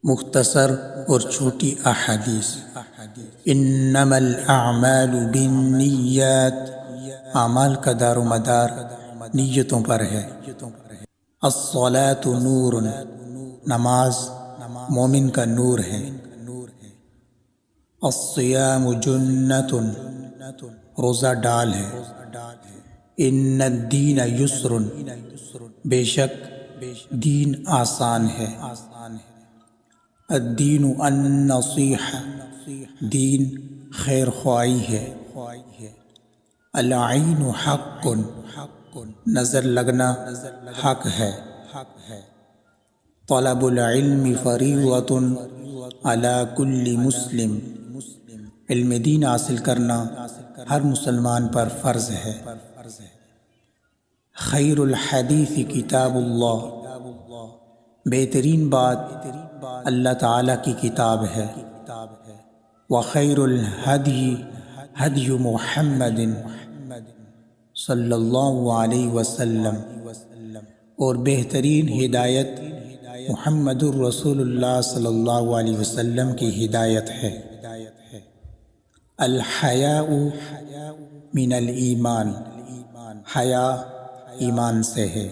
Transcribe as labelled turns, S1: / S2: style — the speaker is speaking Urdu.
S1: مختصر اور چھوٹی احادیث۔ انما الاعمال بالنیات، اعمال کا دار و مدار نیتوں پر ہے۔ الصلاۃ نور، نماز مومن کا نور ہے۔ الصیام جنۃ، روزہ ڈال ہے۔ ان الدین یسر، بے شک دین آسان ہے۔ الدین النصیحہ، دین خیر خواہی ہے۔ العین حق، نظر لگنا حق ہے۔ طلب العلم فریضۃ علی کل مسلم، علم دین حاصل کرنا ہر مسلمان پر فرض ہے۔ خیر الحدیث کتاب اللہ، بہترین بات اللہ تعالیٰ کی کتاب ہے۔ وخیر الہدی ہدی محمد صلی اللہ علیہ وسلم، اور بہترین ہدایت محمد الرسول اللہ صلی اللہ علیہ وسلم کی ہدایت ہے۔ الحیاء من الایمان، حیا ایمان سے ہے۔